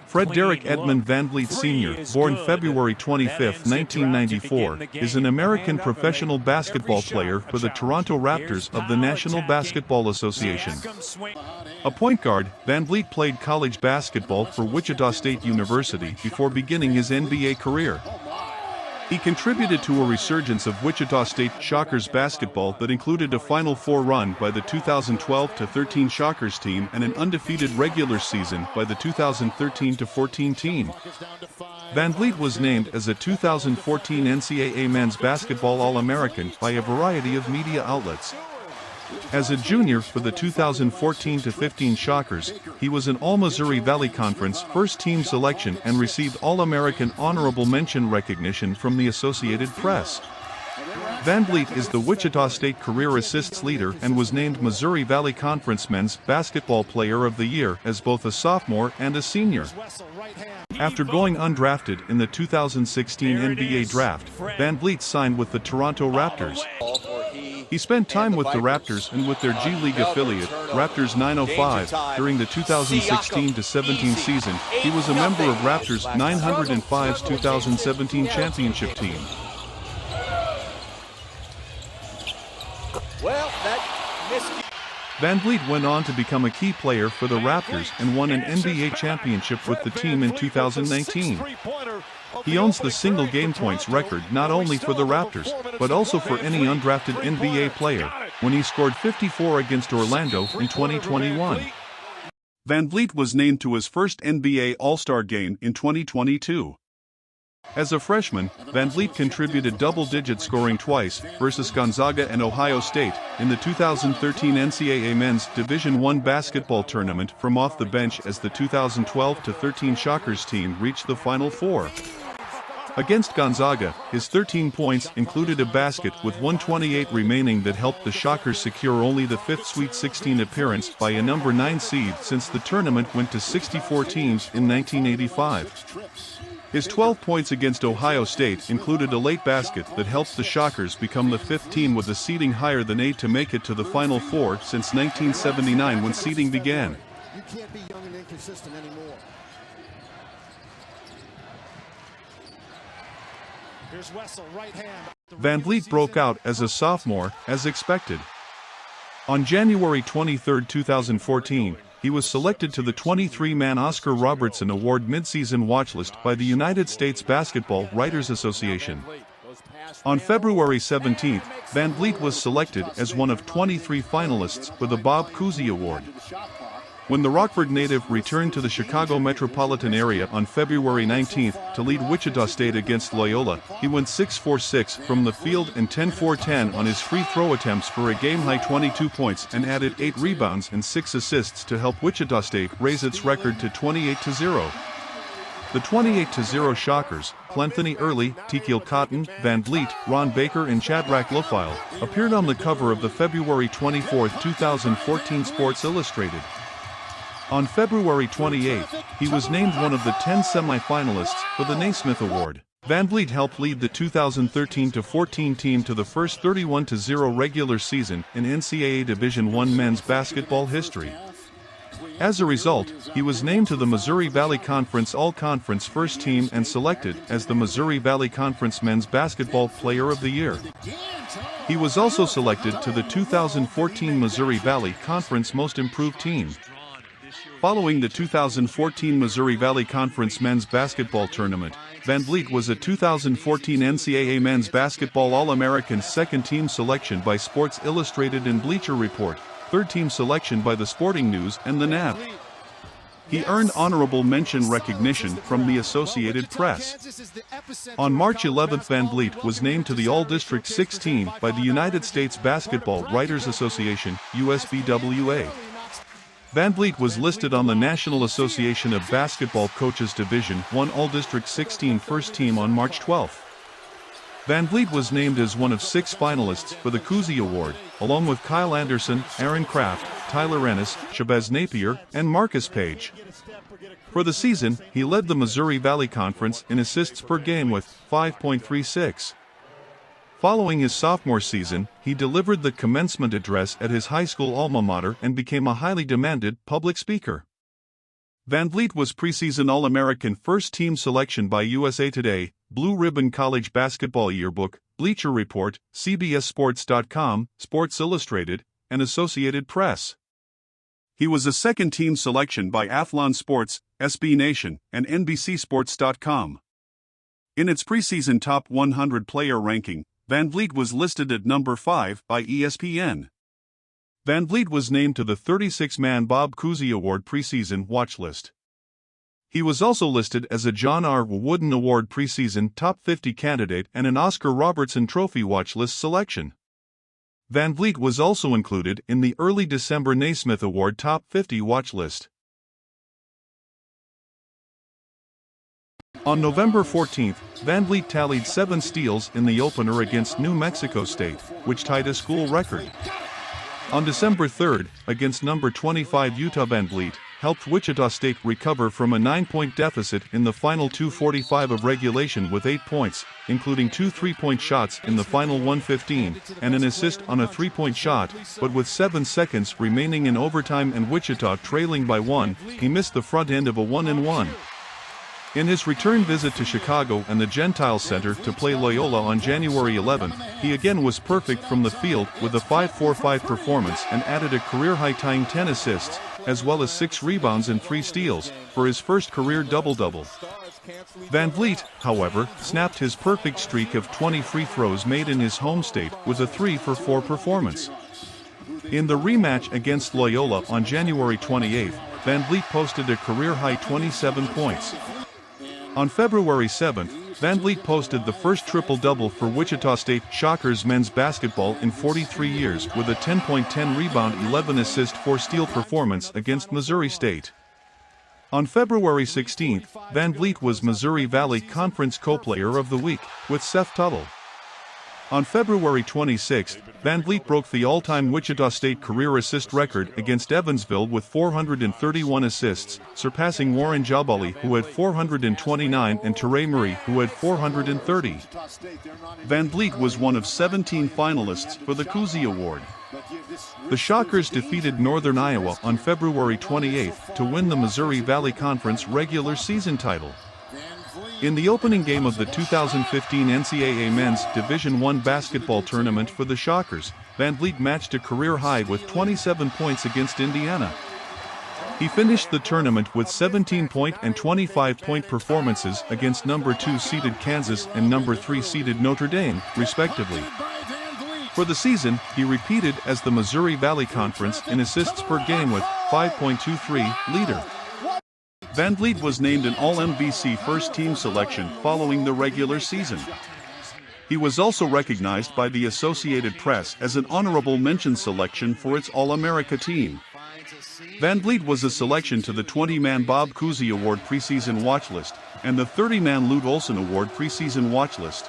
Frederick Edmund VanVleet Sr., born February 25, 1994, is an American professional basketball player for the Toronto Raptors of the National Basketball Association. A point guard, VanVleet played college basketball for Wichita State University before beginning his NBA career. He contributed to a resurgence of Wichita State Shockers basketball that included a Final Four run by the 2012-13 Shockers team and an undefeated regular season by the 2013-14 team. VanVleet was named as a 2014 NCAA Men's Basketball All-American by a variety of media outlets. As a junior for the 2014-15 Shockers, he was an All-Missouri Valley Conference first-team selection and received All-American honorable mention recognition from the Associated Press. VanVleet is the Wichita State career assists leader and was named Missouri Valley Conference Men's Basketball Player of the Year as both a sophomore and a senior. After going undrafted in the 2016 NBA Draft, VanVleet signed with the Toronto Raptors. He spent time with the Raptors and with their G League affiliate, Raptors 905, during the 2016-17 season. He was a member of Raptors 905's 2017 championship team. VanVleet went on to become a key player for the Raptors and won an NBA championship with the team in 2019. He owns the single game points record not only for the Raptors, but also for any undrafted NBA player, when he scored 54 against Orlando in 2021. VanVleet was named to his first NBA All-Star game in 2022. As a freshman, VanVleet contributed double-digit scoring twice versus Gonzaga and Ohio State in the 2013 NCAA Men's Division I basketball tournament from off the bench as the 2012-13 Shockers team reached the Final Four. Against Gonzaga, his 13 points included a basket with 1:28 remaining that helped the Shockers secure only the fifth Sweet 16 appearance by a number 9 seed since the tournament went to 64 teams in 1985. His 12 points against Ohio State included a late basket that helped the Shockers become the fifth team with a seeding higher than 8 to make it to the Final Four since 1979 when seeding began. You can't be young and inconsistent anymore. Here's Wessel, right hand. VanVleet broke out as a sophomore, as expected. On January 23, 2014, he was selected to the 23-man Oscar Robertson Award midseason watchlist by the United States Basketball Writers Association. On February 17, VanVleet was selected as one of 23 finalists for the Bob Cousy Award. When the Rockford native returned to the Chicago metropolitan area on February 19 to lead Wichita State against Loyola, he went 6-for-6 from the field and 10-for-10 on his free throw attempts for a game-high 22 points and added 8 rebounds and 6 assists to help Wichita State raise its record to 28-0. The 28-0 Shockers, Clenthony Early, Tekiel Cotton, VanVleet, Ron Baker and Shadrach Lofile, appeared on the cover of the February 24, 2014 Sports Illustrated. On February 28, he was named one of the 10 semi-finalists for the Naismith Award. VanVleet helped lead the 2013-14 team to the first 31-0 regular season in NCAA Division I men's basketball history. As a result, he was named to the Missouri Valley Conference All-Conference First Team and selected as the Missouri Valley Conference Men's Basketball Player of the Year. He was also selected to the 2014 Missouri Valley Conference Most Improved Team. Following the 2014 Missouri Valley Conference Men's Basketball Tournament, VanVleet was a 2014 NCAA Men's Basketball All-American second-team selection by Sports Illustrated and Bleacher Report, third-team selection by The Sporting News and The Nap. He earned honorable mention recognition from the Associated Press. On March 11, VanVleet was named to the All-District 6 team by the United States Basketball Writers Association, USBWA. VanVleet was listed on the National Association of Basketball Coaches Division I All-District 16 First Team on March 12. VanVleet was named as one of 6 finalists for the Cousy Award, along with Kyle Anderson, Aaron Kraft, Tyler Ennis, Shabazz Napier, and Marcus Page. For the season, he led the Missouri Valley Conference in assists per game with 5.36. Following his sophomore season, he delivered the commencement address at his high school alma mater and became a highly demanded public speaker. VanVleet was preseason All-American first-team selection by USA Today, Blue Ribbon College Basketball Yearbook, Bleacher Report, CBSSports.com, Sports Illustrated, and Associated Press. He was a second-team selection by Athlon Sports, SB Nation, and NBCSports.com. In its preseason top 100 player ranking, VanVleet was listed at number 5 by ESPN. VanVleet was named to the 36-man Bob Cousy Award preseason watch list. He was also listed as a John R. Wooden Award preseason top 50 candidate and an Oscar Robertson Trophy watch list selection. VanVleet was also included in the early December Naismith Award top 50 watch list. On November 14, VanVleet tallied 7 steals in the opener against New Mexico State, which tied a school record. On December 3, against number 25 Utah, VanVleet helped Wichita State recover from a 9-point deficit in the final 2:45 of regulation with 8 points, including 2 3-point shots in the final 1:15 and an assist on a 3-point shot, but with 7 seconds remaining in overtime and Wichita trailing by 1, he missed the front end of a 1-and-1. In his return visit to Chicago and the Gentile Center to play Loyola on January 11, he again was perfect from the field with a 5-4-5 performance and added a career-high tying 10 assists, as well as 6 rebounds and 3 steals, for his first career double-double. VanVleet, however, snapped his perfect streak of 20 free throws made in his home state with a 3-for-4 performance. In the rematch against Loyola on January 28, VanVleet posted a career-high 27 points. On February 7, VanVleet posted the first triple-double for Wichita State Shockers men's basketball in 43 years with a 10-point 10-rebound 11-assist 4-steal performance against Missouri State. On February 16, VanVleet was Missouri Valley Conference Co-Player of the Week, with Seth Tuttle. On February 26, VanVleet broke the all-time Wichita State career assist record against Evansville with 431 assists, surpassing Warren Jabali, who had 429, and Teray Murray, who had 430. VanVleet was one of 17 finalists for the Cousy Award. The Shockers defeated Northern Iowa on February 28 to win the Missouri Valley Conference regular season title. In the opening game of the 2015 NCAA Men's Division I basketball tournament for the Shockers, VanVleet matched a career high with 27 points against Indiana. He finished the tournament with 17-point and 25-point performances against number 2-seeded Kansas and number 3-seeded Notre Dame, respectively. For the season, he repeated as the Missouri Valley Conference in assists per game with 5.23 leader. VanVleet was named an All-MVC first-team selection following the regular season. He was also recognized by the Associated Press as an honorable mention selection for its All-America team. VanVleet was a selection to the 20-man Bob Cousy Award preseason watch list and the 30-man Lute Olson Award preseason watch list.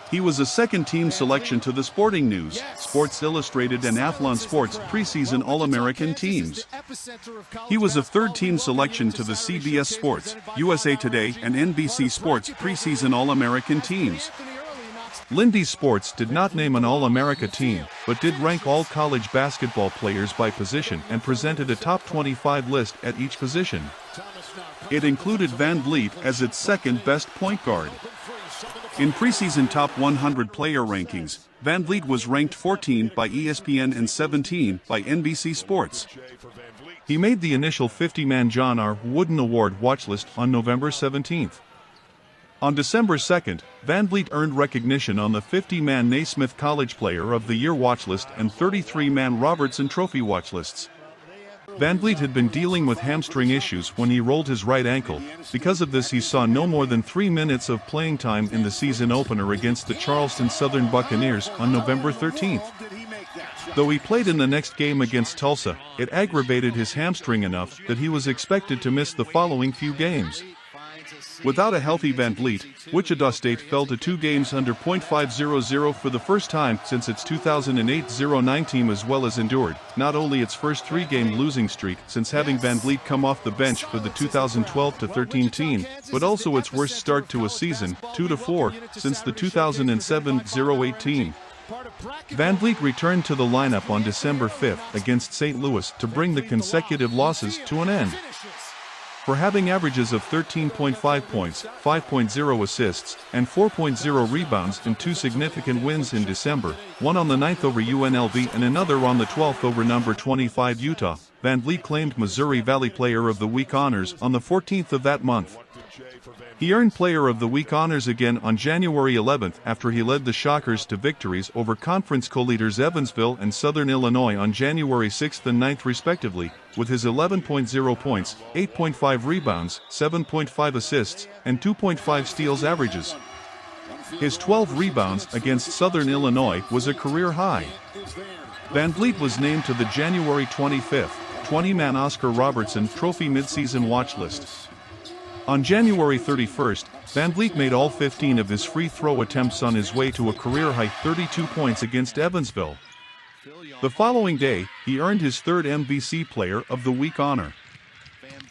He was a second-team selection to the Sporting News, Sports Illustrated and Athlon Sports preseason All-American teams. He was a third-team selection to the CBS Sports, USA Today and NBC Sports preseason All-American teams. Lindy Sports did not name an All-America team, but did rank all college basketball players by position and presented a top 25 list at each position. It included VanVleet as its second-best point guard. In preseason top 100 player rankings, VanVleet was ranked 14 by ESPN and 17 by NBC Sports. He made the initial 50-man John R. Wooden Award watchlist on November 17. On December 2, VanVleet earned recognition on the 50-man Naismith College Player of the Year watchlist and 33-man Robertson Trophy watchlists. VanVleet had been dealing with hamstring issues when he rolled his right ankle. Because of this, he saw no more than 3 minutes of playing time in the season opener against the Charleston Southern Buccaneers on November 13. Though he played in the next game against Tulsa, it aggravated his hamstring enough that he was expected to miss the following few games. Without a healthy VanVleet, Wichita State fell to 2 games under .500 for the first time since its 2008-09 team, as well as endured not only its first 3-game losing streak since having VanVleet come off the bench for the 2012-13 team, but also its worst start to a season, 2-4, since the 2007-08 team. VanVleet returned to the lineup on December 5 against St. Louis to bring the consecutive losses to an end. for having averages of 13.5 points, 5.0 assists, and 4.0 rebounds in two significant wins in December, one on the 9th over UNLV and another on the 12th over number 25 Utah. VanVleet claimed Missouri Valley Player of the Week honors on the 14th of that month. He earned Player of the Week honors again on January 11th after he led the Shockers to victories over conference co-leaders Evansville and Southern Illinois on January 6th and 9th respectively, with his 11.0 points, 8.5 rebounds, 7.5 assists, and 2.5 steals averages. His 12 rebounds against Southern Illinois was a career high. VanVleet was named to the January 25th, 20-man Oscar Robertson Trophy midseason watch list. On January 31st, VanVleet made all 15 of his free throw attempts on his way to a career-high 32 points against Evansville. The following day, he earned his third MVC Player of the Week honor.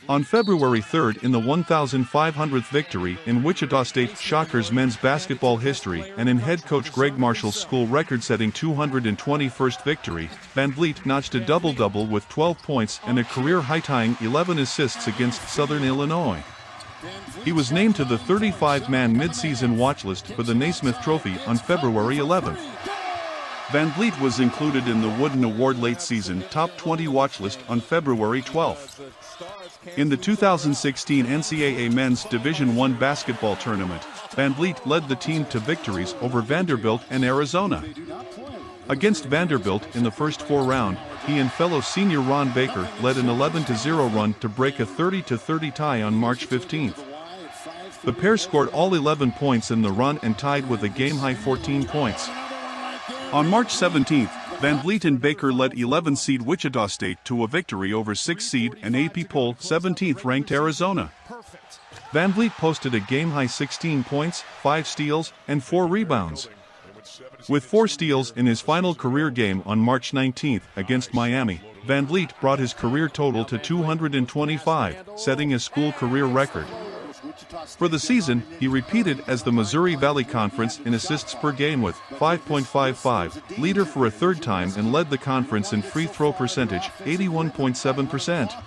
On February 3rd in the 1,500th victory in Wichita State Shockers men's basketball history and in head coach Greg Marshall's school record-setting 221st victory, VanVleet notched a double-double with 12 points and a career-high-tying 11 assists against Southern Illinois. He was named to the 35-man midseason watch list for the Naismith Trophy on February 11th. VanVleet was included in the Wooden Award late season top 20 watch list on February 12th. In the 2016 NCAA Men's Division I basketball tournament, VanVleet led the team to victories over Vanderbilt and Arizona. Against Vanderbilt in the first four rounds, he and fellow senior Ron Baker led an 11-0 run to break a 30-30 tie on March 15th. The pair scored all 11 points in the run and tied with a game-high 14 points. On March 17th, VanVleet and Baker led 11-seed Wichita State to a victory over 6-seed and AP poll 17th-ranked Arizona. VanVleet posted a game-high 16 points, 5 steals, and 4 rebounds. With 4 steals in his final career game on March 19th against Miami, VanVleet brought his career total to 225, setting a school career record. For the season, he repeated as the Missouri Valley Conference in assists per game with 5.55, leader for a third time, and led the conference in free throw percentage, 81.7%.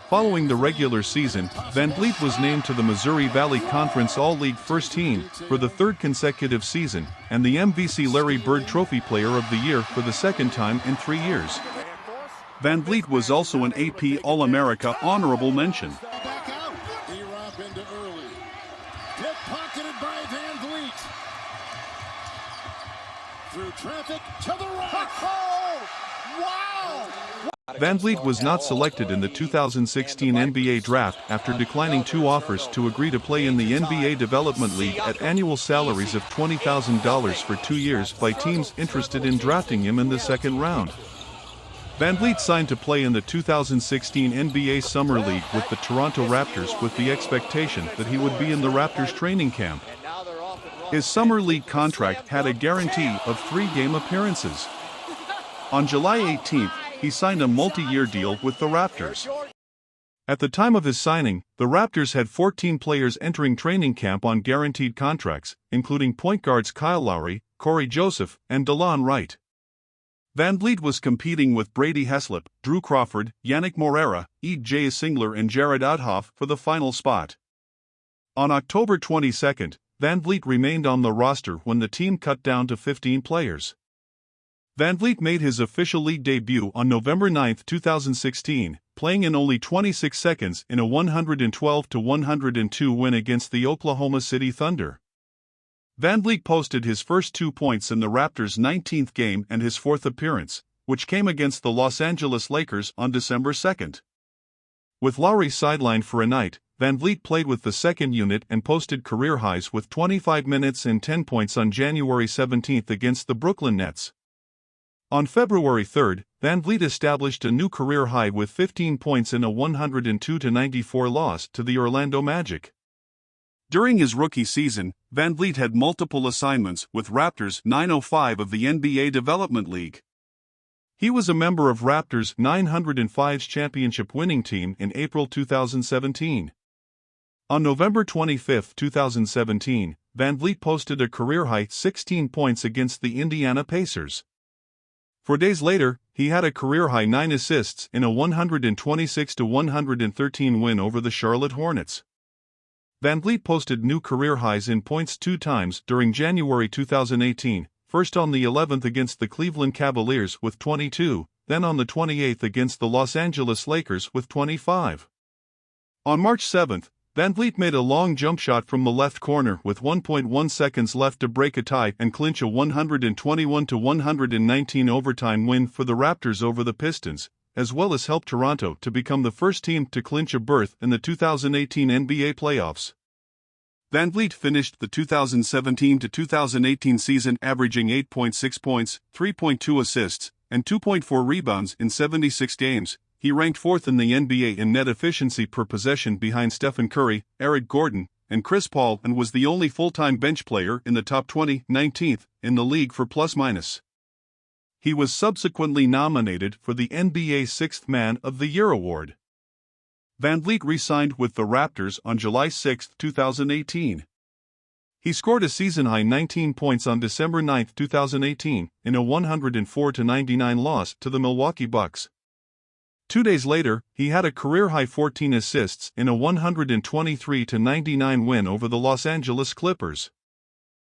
Following the regular season, VanVleet was named to the Missouri Valley Conference All-League First Team for the third consecutive season, and the MVC Larry Bird Trophy Player of the Year for the second time in 3 years. VanVleet was also an AP All-America honorable mention. Through traffic to the right. Oh, wow! VanVleet was not selected in the 2016 NBA Draft after declining 2 offers to agree to play in the NBA Development League at annual salaries of $20,000 for 2 years by teams interested in drafting him in the second round. VanVleet signed to play in the 2016 NBA Summer League with the Toronto Raptors with the expectation that he would be in the Raptors training camp. His Summer League contract had a guarantee of 3 game appearances. On July 18th, he signed a multi-year deal with the Raptors. At the time of his signing, the Raptors had 14 players entering training camp on guaranteed contracts, including point guards Kyle Lowry, Corey Joseph, and DeLon Wright. VanVleet was competing with Brady Heslop, Drew Crawford, Yannick Morera, E.J. Singler and Jared Outhoff for the final spot. On October 22nd, VanVleet remained on the roster when the team cut down to 15 players. VanVleet made his official league debut on November 9, 2016, playing in only 26 seconds in a 112-102 win against the Oklahoma City Thunder. VanVleet posted his first 2 points in the Raptors' 19th game and his 4th appearance, which came against the Los Angeles Lakers on December 2. With Lowry sidelined for a night, VanVleet played with the second unit and posted career highs with 25 minutes and 10 points on January 17 against the Brooklyn Nets. On February 3, VanVleet established a new career high with 15 points in a 102-94 loss to the Orlando Magic. During his rookie season, VanVleet had multiple assignments with Raptors 905 of the NBA Development League. He was a member of Raptors 905's championship winning team in April 2017. On November 25, 2017, VanVleet posted a career-high 16 points against the Indiana Pacers. 4 days later, he he had a career-high 9 assists in a 126-113 win over the Charlotte Hornets. VanVleet posted new career highs in points 2 times during January 2018, first on the 11th against the Cleveland Cavaliers with 22, then on the 28th against the Los Angeles Lakers with 25. On March 7, VanVleet made a long jump shot from the left corner with 1.1 seconds left to break a tie and clinch a 121-119 overtime win for the Raptors over the Pistons, as well as help Toronto to become the first team to clinch a berth in the 2018 NBA playoffs. VanVleet finished the 2017-2018 season averaging 8.6 points, 3.2 assists, and 2.4 rebounds in 76 games. He ranked 4th in the NBA in net efficiency per possession behind Stephen Curry, Eric Gordon, and Chris Paul, and was the only full-time bench player in the top 20, 19th, in the league for plus-minus. He was subsequently nominated for the NBA Sixth Man of the Year award. VanVleet re-signed with the Raptors on July 6, 2018. He scored a season-high 19 points on December 9, 2018, in a 104-99 loss to the Milwaukee Bucks. 2 days later, he had a career-high 14 assists in a 123-99 win over the Los Angeles Clippers.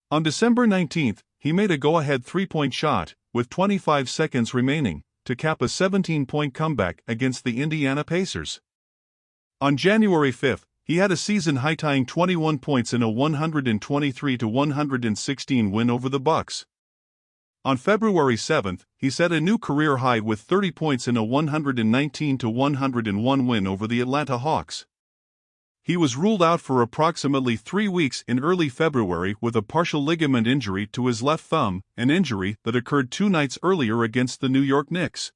On December 19, he made a go-ahead three-point shot, with 25 seconds remaining, to cap a 17-point comeback against the Indiana Pacers. On January 5, he had a season-high-tying 21 points in a 123-116 win over the Bucks. On February 7, he set a new career high with 30 points in a 119-101 win over the Atlanta Hawks. He was ruled out for approximately 3 weeks in early February with a partial ligament injury to his left thumb, an injury that occurred 2 nights earlier against the New York Knicks.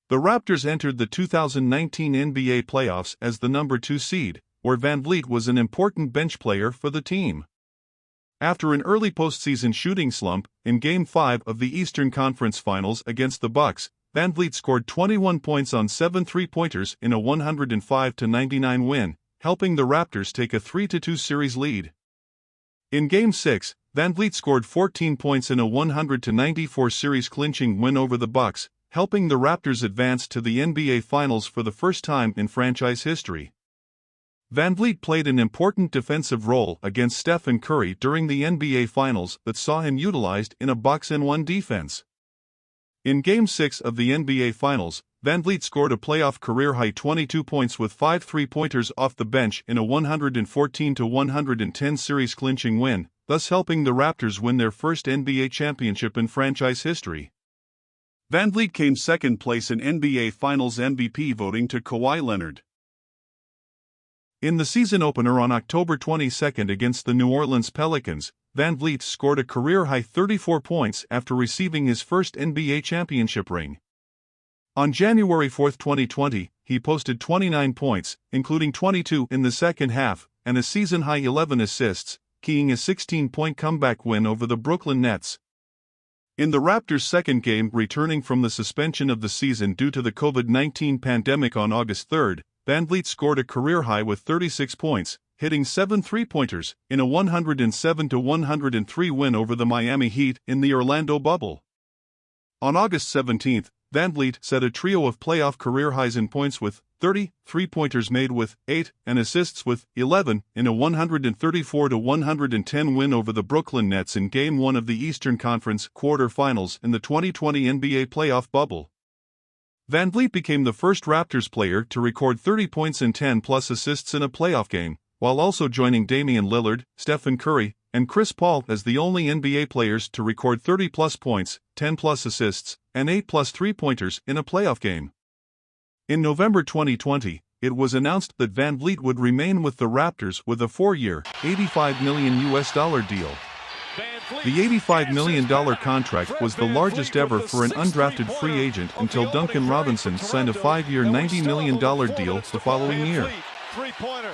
The Raptors entered the 2019 NBA playoffs as the number 2 seed, where VanVleet was an important bench player for the team. After an early postseason shooting slump, in Game 5 of the Eastern Conference Finals against the Bucks, VanVleet scored 21 points on 7 three-pointers in a 105-99 win, helping the Raptors take a 3-2 series lead. In Game 6, VanVleet scored 14 points in a 100-94 series-clinching win over the Bucks, helping the Raptors advance to the NBA Finals for the first time in franchise history. VanVleet played an important defensive role against Stephen Curry during the NBA Finals that saw him utilized in a box-and-one defense. In Game 6 of the NBA Finals, VanVleet scored a playoff career-high 22 points with 5 three-pointers off the bench in a 114-110 series-clinching win, thus helping the Raptors win their first NBA championship in franchise history. VanVleet came second place in NBA Finals MVP voting to Kawhi Leonard. In the season opener on October 22 against the New Orleans Pelicans, VanVleet scored a career-high 34 points after receiving his first NBA championship ring. On January 4, 2020, he posted 29 points, including 22 in the second half, and a season-high 11 assists, keying a 16-point comeback win over the Brooklyn Nets. In the Raptors' second game returning from the suspension of the season due to the COVID-19 pandemic on August 3, VanVleet scored a career high with 36 points, hitting 7 three-pointers, in a 107-103 win over the Miami Heat in the Orlando bubble. On August 17, VanVleet set a trio of playoff career highs in points with 30, three-pointers made with 8, and assists with 11, in a 134-110 win over the Brooklyn Nets in Game 1 of the Eastern Conference quarter-finals in the 2020 NBA playoff bubble. VanVleet became the first Raptors player to record 30 points and 10-plus assists in a playoff game, while also joining Damian Lillard, Stephen Curry, and Chris Paul as the only NBA players to record 30-plus points, 10-plus assists, and 8-plus three-pointers in a playoff game. In November 2020, it was announced that VanVleet would remain with the Raptors with a 4-year, $85 million deal. The $85 million contract was the largest ever for an undrafted free agent until Duncan Robinson signed a 5-year $90 million deal the following year.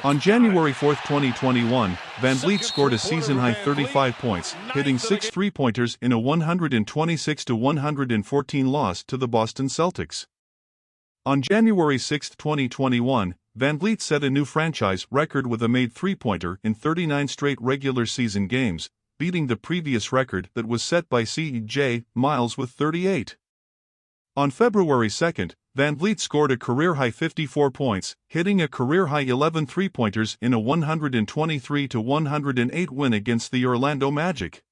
On January 4, 2021, VanVleet scored a season-high 35 points, hitting 6 three-pointers in a 126-114 loss to the Boston Celtics. On January 6, 2021, VanVleet set a new franchise record with a made three-pointer in 39 straight regular season games, beating the previous record that was set by C.J. Miles with 38. On February 2, VanVleet scored a career-high 54 points, hitting a career-high 11 three-pointers in a 123-108 win against the Orlando Magic.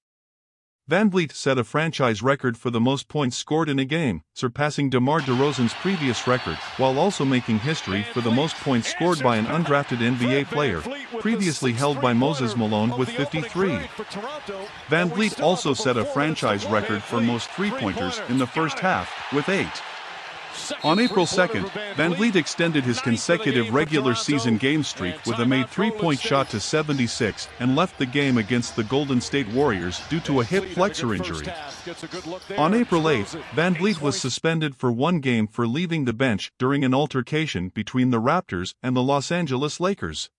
VanVleet set a franchise record for the most points scored in a game, surpassing DeMar DeRozan's previous record, while also making history for the most points scored by an undrafted NBA player, previously held by Moses Malone with 53. VanVleet also set a franchise record for most three-pointers in the first half, with 8. On April 2nd, VanVleet extended his consecutive regular season game streak with a made three-point shot to 76 and left the game against the Golden State Warriors due to a hip flexor injury. On April 8th, VanVleet was suspended for one game for leaving the bench during an altercation between the Raptors and the Los Angeles Lakers.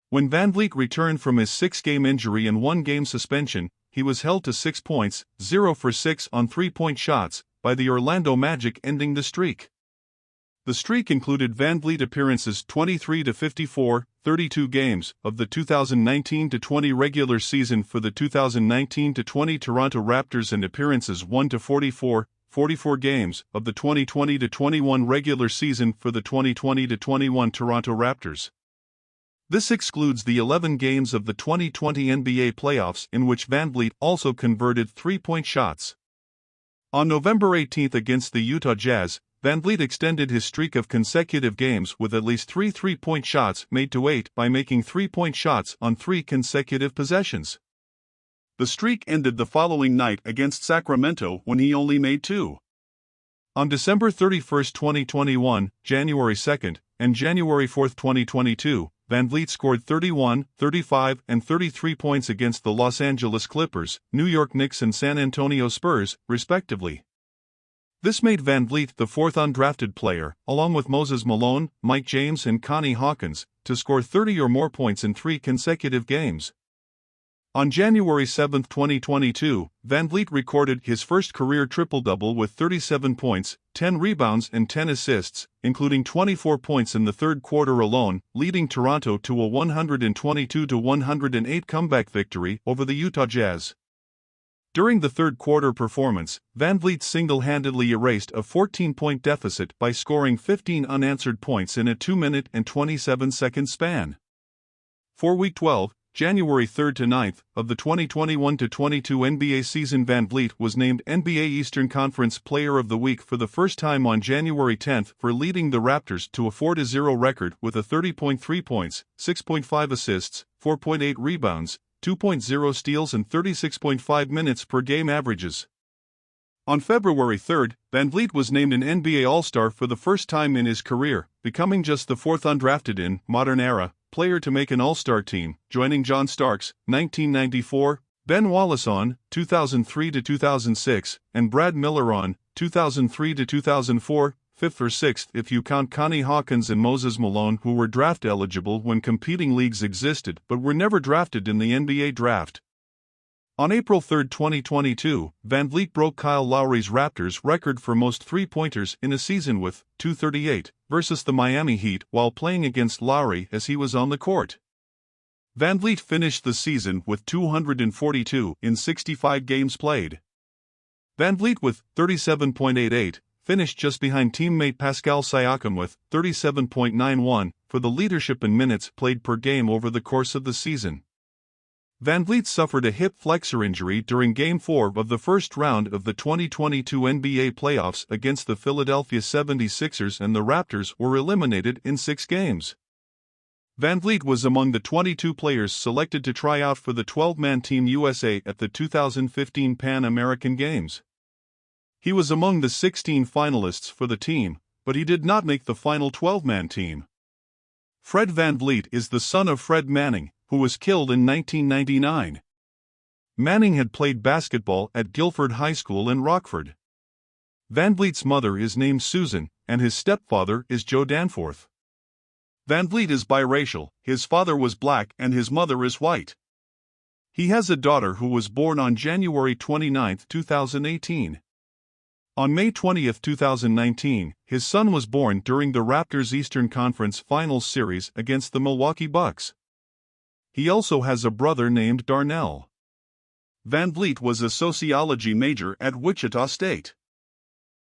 When VanVleet returned from his 6-game injury and 1-game suspension, he was held to 6 points, 0 for 6 on three-point shots, by the Orlando Magic, ending the streak. The streak included VanVleet appearances 23-54, 32 games of the 2019-20 regular season for the 2019-20 Toronto Raptors and appearances 1-44, 44 games of the 2020-21 regular season for the 2020-21 Toronto Raptors. This excludes the 11 games of the 2020 NBA playoffs in which VanVleet also converted three-point shots. On November 18 against the Utah Jazz, VanVleet extended his streak of consecutive games with at least 3 three-point shots made to 8 by making three-point shots on 3 consecutive possessions. The streak ended the following night against Sacramento when he only made 2. On December 31, 2021, January 2, and January 4, 2022, VanVleet scored 31, 35, and 33 points against the Los Angeles Clippers, New York Knicks and San Antonio Spurs, respectively. This made VanVleet the 4th undrafted player, along with Moses Malone, Mike James and Connie Hawkins, to score 30 or more points in 3 consecutive games. On January 7, 2022, VanVleet recorded his first career triple-double with 37 points, 10 rebounds and 10 assists, including 24 points in the third quarter alone, leading Toronto to a 122-108 comeback victory over the Utah Jazz. During the third quarter performance, VanVleet single-handedly erased a 14-point deficit by scoring 15 unanswered points in a 2-minute and 27-second span. For Week 12, January 3 to 9th, of the 2021-22 NBA season, VanVleet was named NBA Eastern Conference Player of the Week for the first time on January 10 for leading the Raptors to a 4-0 record with a 30.3 points, 6.5 assists, 4.8 rebounds, 2.0 steals and 36.5 minutes per game averages. On February 3, VanVleet was named an NBA All-Star for the first time in his career, becoming just the 4th undrafted in modern era player to make an All-Star team, joining John Starks, 1994, Ben Wallace on 2003-2006, and Brad Miller on 2003-2004, 5th or 6th if you count Connie Hawkins and Moses Malone, who were draft eligible when competing leagues existed but were never drafted in the NBA draft. On April 3, 2022, VanVleet broke Kyle Lowry's Raptors record for most three-pointers in a season with 238 versus the Miami Heat while playing against Lowry as he was on the court. VanVleet finished the season with 242 in 65 games played. VanVleet with 37.88 finished just behind teammate Pascal Siakam with 37.91 for the leadership in minutes played per game over the course of the season. VanVleet suffered a hip flexor injury during Game 4 of the first round of the 2022 NBA playoffs against the Philadelphia 76ers, and the Raptors were eliminated in 6 games. VanVleet was among the 22 players selected to try out for the 12-man Team USA at the 2015 Pan American Games. He was among the 16 finalists for the team, but he did not make the final 12-man team. Fred VanVleet is the son of Fred Manning, who was killed in 1999. Manning had played basketball at Guilford High School in Rockford. VanVleet's mother is named Susan, and his stepfather is Joe Danforth. VanVleet is biracial, his father was black and his mother is white. He has a daughter who was born on January 29, 2018. On May 20, 2019, his son was born during the Raptors' Eastern Conference Finals series against the Milwaukee Bucks. He also has a brother named Darnell. VanVleet was a sociology major at Wichita State.